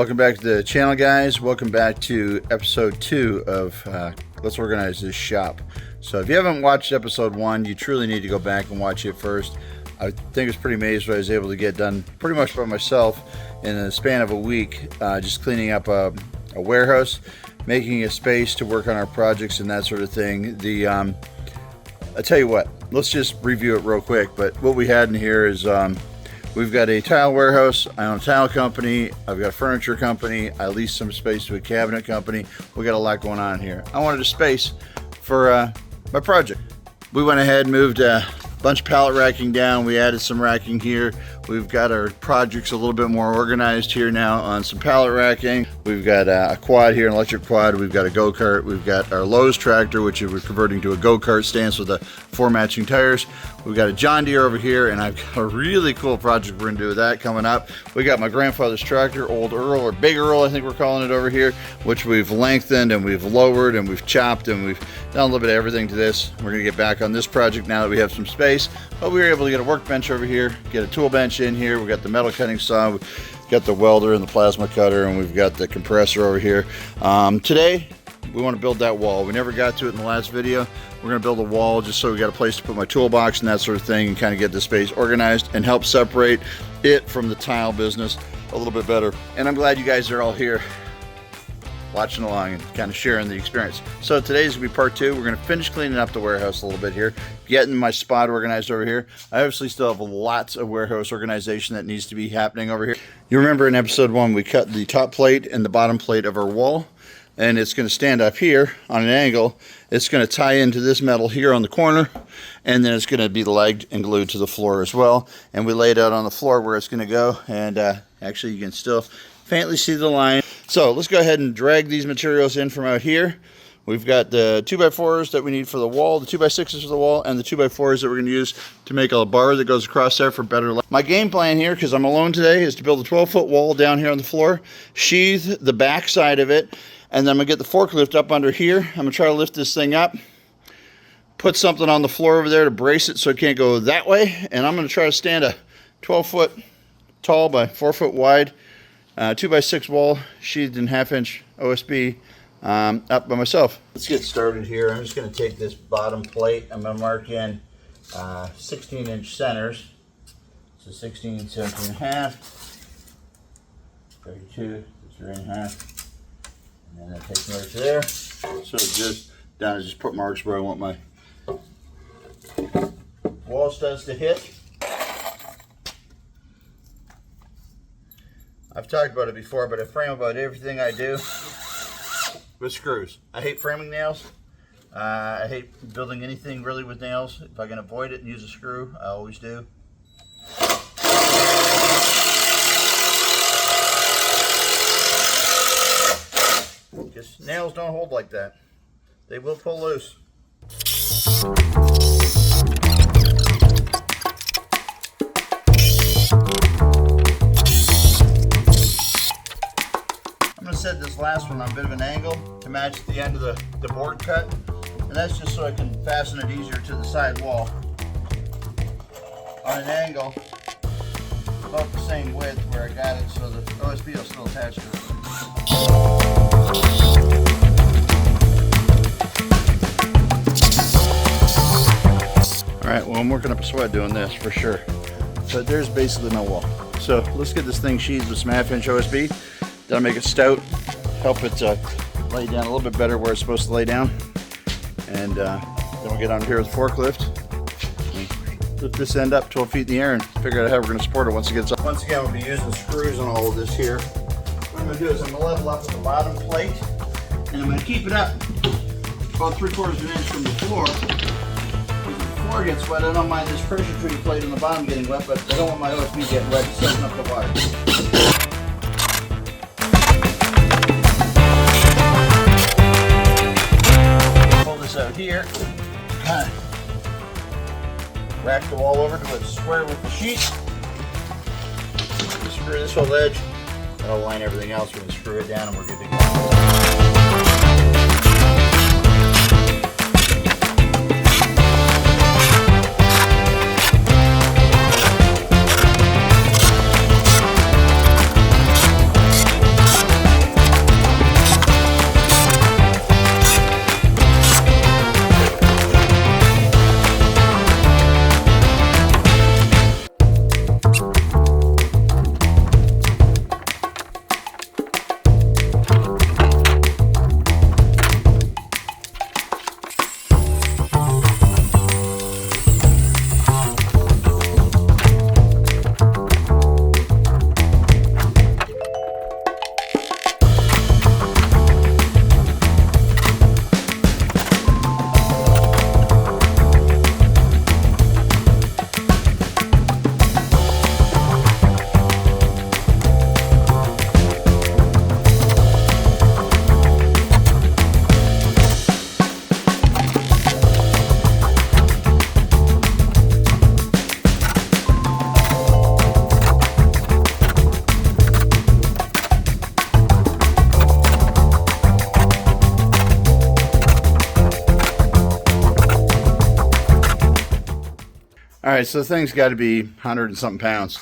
Welcome back to the channel, guys. Welcome back to episode 2 of Let's Organize This Shop. So if you haven't watched episode 1, you truly need to go back and watch it first. I think it's pretty amazing what I was able to get done pretty much by myself in the span of a week, just cleaning up a warehouse, making a space to work on our projects and that sort of thing. I tell you what, let's just review it real quick. But what we had in here is we've got a tile warehouse. I own a tile company. I've got a furniture company. I lease some space to a cabinet company. We got a lot going on here. I wanted a space for my project. We went ahead and moved a bunch of pallet racking down. We added some racking here. We've got our projects a little bit more organized here now on some pallet racking. We've got a quad here, an electric quad. We've got a go-kart. We've got our Lowe's tractor, which we're converting to a go-kart stance with the 4 matching tires. We've got a John Deere over here, and I've got a really cool project we're gonna do with that coming up. We got my grandfather's tractor, Old Earl, or Big Earl, I think we're calling it over here, which we've lengthened and we've lowered and we've chopped and we've done a little bit of everything to this. We're gonna get back on this project now that we have some space, but we were able to get a workbench over here, get a tool bench in here. We got the metal cutting saw, we've got the welder and the plasma cutter, and we've got the compressor over here. Today, we want to build that wall. We never got to it in the last video. We're going to build a wall just so we got a place to put my toolbox and that sort of thing, and kind of get the space organized and help separate it from the tile business a little bit better. And I'm glad you guys are all here watching along and kind of sharing the experience. So today's gonna be part 2. We're gonna finish cleaning up the warehouse a little bit here, getting my spot organized over here. I obviously still have lots of warehouse organization that needs to be happening over here. You remember in episode 1, we cut the top plate and the bottom plate of our wall, and it's gonna stand up here on an angle. It's gonna tie into this metal here on the corner, and then it's gonna be legged and glued to the floor as well. And we laid out on the floor where it's gonna go, and actually you can still faintly see the line. So let's go ahead and drag these materials in from out here. We've got the 2x4s that we need for the wall, the 2x6s for the wall, and the 2x4s that we're going to use to make a bar that goes across there for better light. My game plan here, because I'm alone today, is to build a 12-foot wall down here on the floor, sheathe the back side of it, and then I'm going to get the forklift up under here. I'm going to try to lift this thing up, put something on the floor over there to brace it so it can't go that way, and I'm going to try to stand a 12-foot tall by 4-foot wide 2x6 wall sheathed in 1/2-inch OSB up by myself. Let's get started here. I'm just going to take this bottom plate. I'm going to mark in 16-inch centers. So 16, 17 1/2, 32, 3.5, and then I take me over to there. So just down to just put marks where I want my wall studs to hit. I've talked about it before, but I frame about everything I do with screws. I hate framing nails. I hate building anything really with nails. If I can avoid it and use a screw, I always do. Just nails don't hold like that. They will pull loose. Set this last one on a bit of an angle to match the end of the board cut, and that's just so I can fasten it easier to the side wall on an angle about the same width where I got it, so the OSB will still attach to it. Alright, well, I'm working up a sweat doing this for sure. So there's basically my wall. So let's get this thing sheathed with some 1/2-inch OSB. That'll make it stout, help it lay down a little bit better where it's supposed to lay down. And then we'll get on here with the forklift and lift this end up 12 feet in the air and figure out how we're going to support it once it gets up. Once again, we'll be using screws on all of this here. What I'm going to do is I'm going to level up the bottom plate, and I'm going to keep it up about 3/4 of an inch from the floor. If the floor gets wet, I don't mind this pressure treated plate on the bottom getting wet, but I don't want my OSB getting wet and soaking up the water. Out here, rack the wall over to it's square with the sheet. Screw this whole edge. That'll line everything else. We're going to screw it down and we're good to right, so the thing's got to be 100 and something pounds.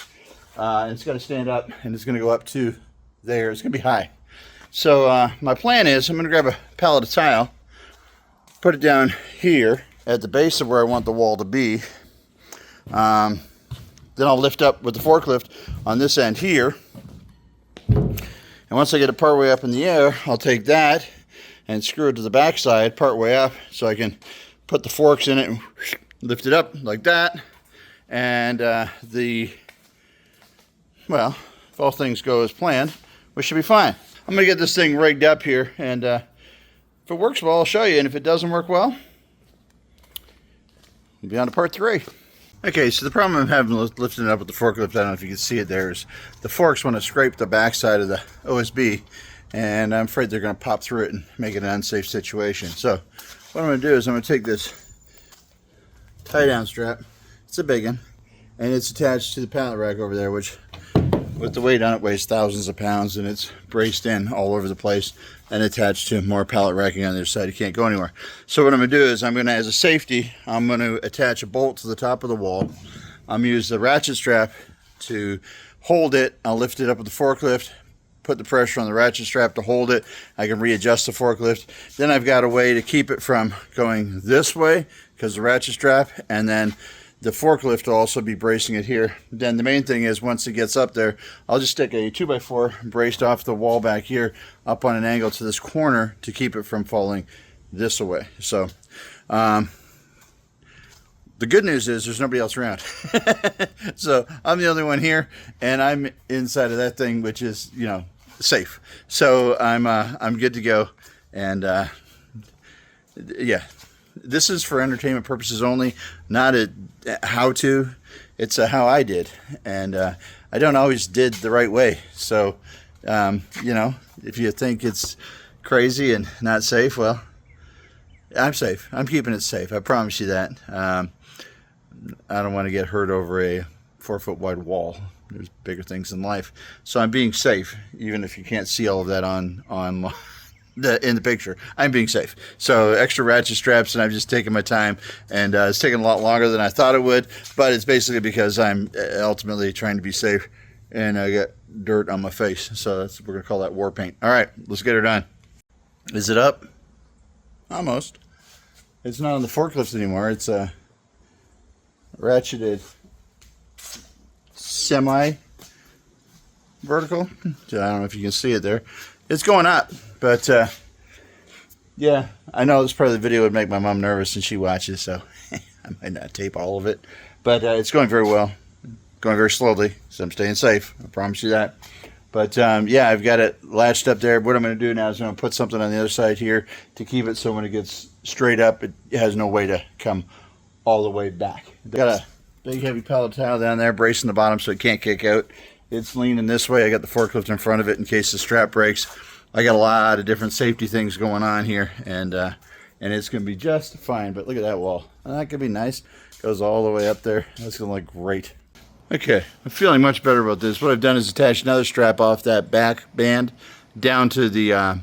And it's got to stand up, and it's going to go up to there. It's going to be high. So my plan is I'm going to grab a pallet of tile, put it down here at the base of where I want the wall to be. Then I'll lift up with the forklift on this end here. And once I get it part way up in the air, I'll take that and screw it to the back side part way up so I can put the forks in it and lift it up like that. And well, if all things go as planned, we should be fine. I'm going to get this thing rigged up here, and if it works well, I'll show you. And if it doesn't work well, we'll be on to part 3. Okay, so the problem I'm having lifting it up with the forklift, I don't know if you can see it there, is the forks want to scrape the backside of the OSB, and I'm afraid they're going to pop through it and make it an unsafe situation. So what I'm going to do is I'm going to take this tie-down strap. It's a big one, and it's attached to the pallet rack over there, which with the weight on it weighs thousands of pounds, and it's braced in all over the place and attached to more pallet racking on the other side. You can't go anywhere. So what I'm going to do is I'm going to, as a safety, I'm going to attach a bolt to the top of the wall. I'm going to use the ratchet strap to hold it. I'll lift it up with the forklift, put the pressure on the ratchet strap to hold it. I can readjust the forklift. Then I've got a way to keep it from going this way because the ratchet strap, and then the forklift will also be bracing it here. Then the main thing is once it gets up there, I'll just stick a 2x4 braced off the wall back here up on an angle to this corner to keep it from falling this way. So the good news is there's nobody else around. So I'm the only one here, and I'm inside of that thing, which is, you know, safe. So I'm good to go. And yeah, this is for entertainment purposes only, not a how-to. It's a how I did, and I don't always did the right way. So you know, if you think it's crazy and not safe, well, I'm safe. I'm keeping it safe. I promise you that. I don't want to get hurt over a 4-foot wide wall. There's bigger things in life. So I'm being safe, even if you can't see all of that in the picture. I'm being safe. So extra ratchet straps, and I've just taken my time, and it's taken a lot longer than I thought it would, but it's basically because I'm ultimately trying to be safe, and I got dirt on my face. So we're going to call that war paint. All right, let's get her done. Is it up? Almost. It's not on the forklift anymore. It's ratcheted semi-vertical. I don't know if you can see it there. It's going up, but yeah, I know this part of the video would make my mom nervous and she watches, so I might not tape all of it. But it's going very well, going very slowly, so I'm staying safe. I promise you that. But yeah, I've got it latched up there. What I'm going to do now is I'm going to put something on the other side here to keep it so when it gets straight up, it has no way to come all the way back. Got a big heavy pallet tile down there bracing the bottom so it can't kick out. It's leaning this way. I got the forklift in front of it in case the strap breaks. I got a lot of different safety things going on here, and it's going to be just fine. But look at that wall. That could be nice. Goes all the way up there. That's going to look great. Okay, I'm feeling much better about this. What I've done is attach another strap off that back band down to the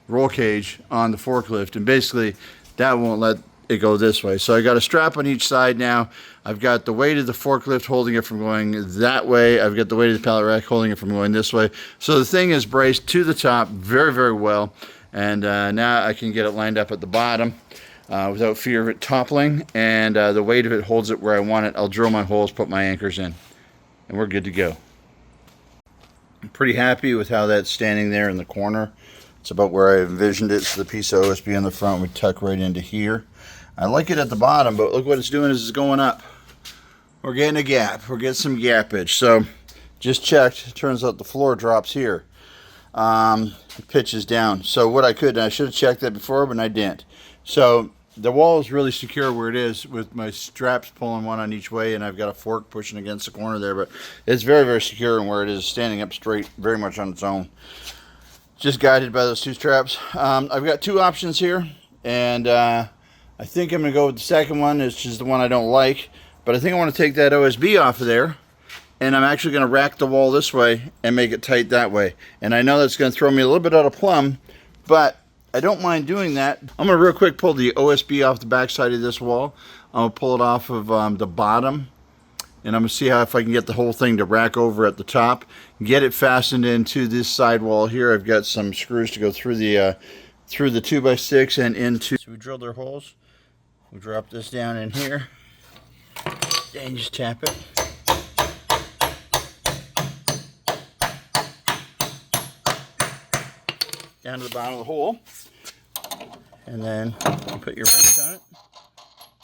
roll cage on the forklift, and basically that won't let it go this way. So I got a strap on each side now. I've got the weight of the forklift holding it from going that way. I've got the weight of the pallet rack holding it from going this way. So the thing is braced to the top very, very well. And now I can get it lined up at the bottom without fear of it toppling. And the weight of it holds it where I want it. I'll drill my holes, put my anchors in, and we're good to go. I'm pretty happy with how that's standing there in the corner. It's about where I envisioned it. So the piece of OSB on the front would tuck right into here. I like it at the bottom, but look what it's doing is it's going up. We're getting a gap. We're getting some gappage. So just checked. It turns out the floor drops here. It pitches down. So what I could, and I should have checked that before, but I didn't. So the wall is really secure where it is with my straps pulling one on each way, and I've got a fork pushing against the corner there, but it's very, very secure in where it is, standing up straight, very much on its own. Just guided by those two straps. I've got two options here, and I think I'm going to go with the second one, which is the one I don't like, but I think I want to take that OSB off of there, and I'm actually going to rack the wall this way and make it tight that way. And I know that's going to throw me a little bit out of plumb, but I don't mind doing that. I'm going to real quick pull the OSB off the back side of this wall. I'm going to pull it off of the bottom and I'm going to see how if I can get the whole thing to rack over at the top, get it fastened into this side wall here. I've got some screws to go through the 2x6 and into. So we drilled our holes. We drop this down in here and just tap it. Down to the bottom of the hole, and then you put your wrench on it.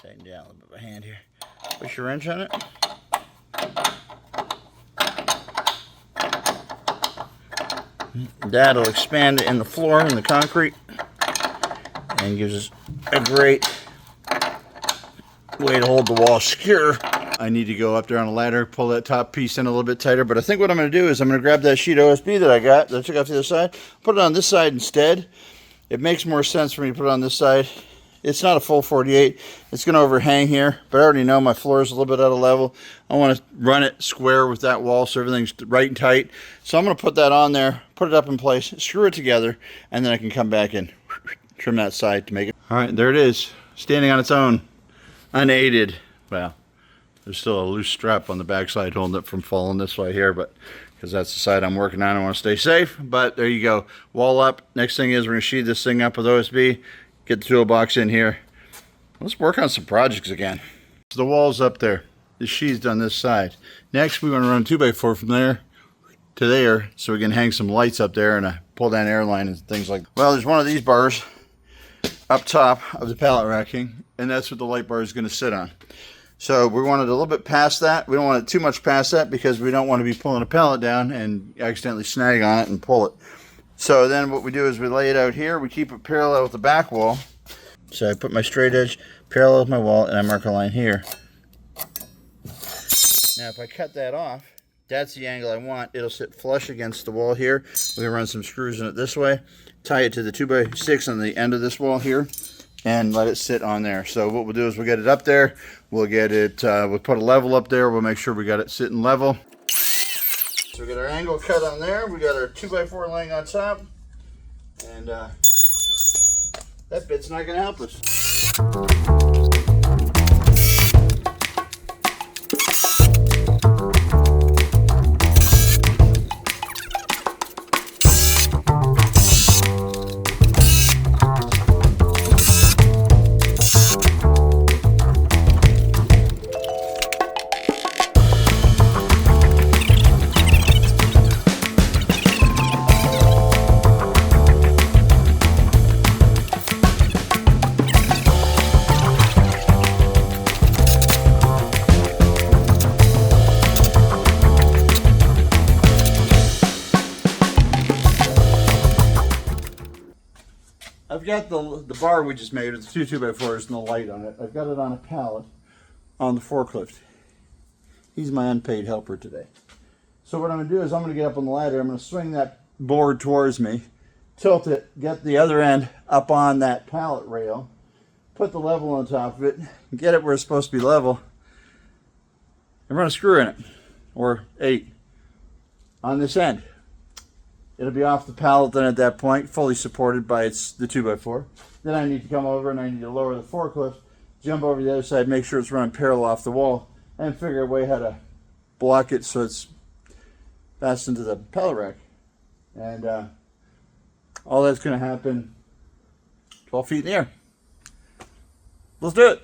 Tighten down a little bit by hand here. Push your wrench on it. That'll expand it in the floor and the concrete, and gives us a great way to hold the wall secure. I need to go up there on a ladder, pull that top piece in a little bit tighter, but I think what I'm going to do is I'm going to grab that sheet OSB that I took off the other side, put it on this side instead. It makes more sense for me to put it on this side. It's not a full 48. It's going to overhang here, but I already know my floor is a little bit out of level. I want to run it square with that wall so everything's right and tight. So I'm going to put that on there, put it up in place, screw it together, and then I can come back and trim that side to make it. All right, there it is, standing on its own, unaided. Well, there's still a loose strap on the back side holding it from falling this way here, but because that's the side I'm working on, I want to stay safe. But there you go, wall up. Next thing is we're going to sheathe this thing up with OSB, get the toolbox in here. Let's work on some projects again. So the wall's up there, it's sheathed on this side. Next we want to run a 2x4 from there to there so we can hang some lights up there and a pull down air line and things like that. Well, there's one of these bars up top of the pallet racking, and that's what the light bar is going to sit on. So we want it a little bit past that. We don't want it too much past that because we don't want to be pulling a pallet down and accidentally snag on it and pull it. So then what we do is we lay it out here. We keep it parallel with the back wall. So I put my straight edge parallel with my wall and I mark a line here. Now if I cut that off, that's the angle I want. It'll sit flush against the wall here. We can run some screws in it this way, tie it to the 2x6 on the end of this wall here, and let it sit on there. So what we'll do is we'll get it up there. We'll get it, we'll put a level up there. We'll make sure we got it sitting level. So we got our angle cut on there. We got our 2x4 laying on top. And that bit's not gonna help us. I've got the bar we just made, it's 2x4s and the light on it. I've got it on a pallet on the forklift. He's my unpaid helper today. So what I'm going to do is I'm going to get up on the ladder, I'm going to swing that board towards me, tilt it, get the other end up on that pallet rail, put the level on top of it, get it where it's supposed to be level, and run a screw in it, or 8, on this end. It'll be off the pallet then at that point, fully supported by the 2x4. Then I need to come over and I need to lower the forklift, jump over the other side, make sure it's running parallel off the wall, and figure a way how to block it so it's fastened to the pallet rack. And all that's going to happen 12 feet in the air. Let's do it.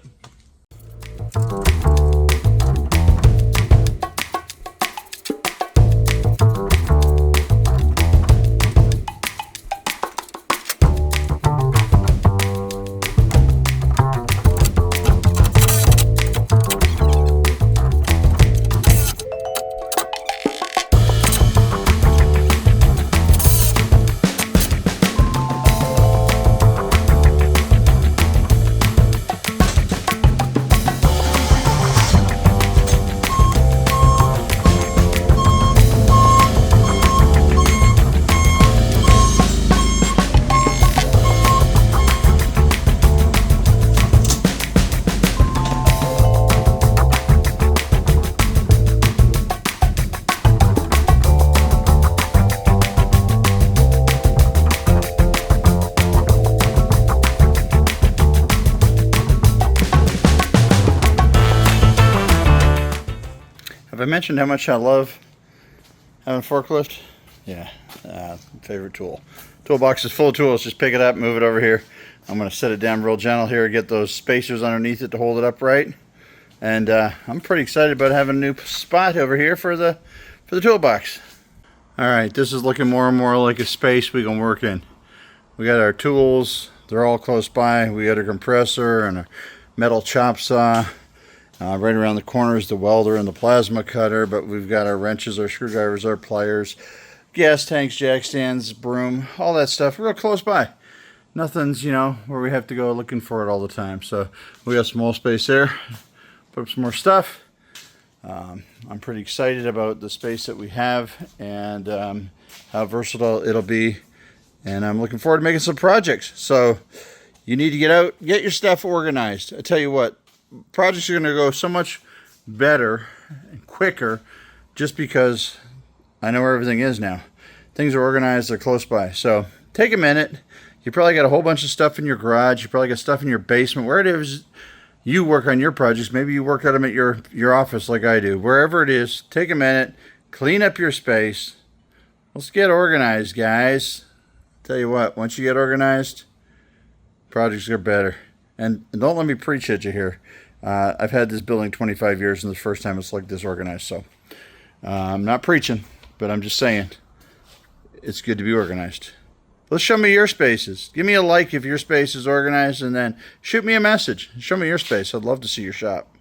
I mentioned how much I love having a forklift? Yeah, favorite tool. Toolbox is full of tools. Just pick it up, move it over here. I'm going to set it down real gentle here, get those spacers underneath it to hold it upright. And I'm pretty excited about having a new spot over here for the toolbox. All right, this is looking more and more like a space we can work in. We got our tools. They're all close by. We got a compressor and a metal chop saw. Right around the corner is the welder and the plasma cutter, but we've got our wrenches, our screwdrivers, our pliers, gas tanks, jack stands, broom, all that stuff real close by. Nothing's, you know, where we have to go looking for it all the time. So we got some wall space there. Put up some more stuff. I'm pretty excited about the space that we have and how versatile it'll be. And I'm looking forward to making some projects. So you need to get out, get your stuff organized. I tell you what, projects are going to go so much better and quicker just because I know where everything is now. Things are organized, they're close by. So take a minute. You probably got a whole bunch of stuff in your garage. You probably got stuff in your basement. Where it is you work on your projects, maybe you work on them at your office like I do. Wherever it is, take a minute, clean up your space. Let's get organized, guys. Tell you what, once you get organized, projects are better. And don't let me preach at you here. I've had this building 25 years, and the first time it's like this organized. So I'm not preaching, but I'm just saying it's good to be organized. Let's show me your spaces. Give me a like if your space is organized, and then shoot me a message. Show me your space. I'd love to see your shop.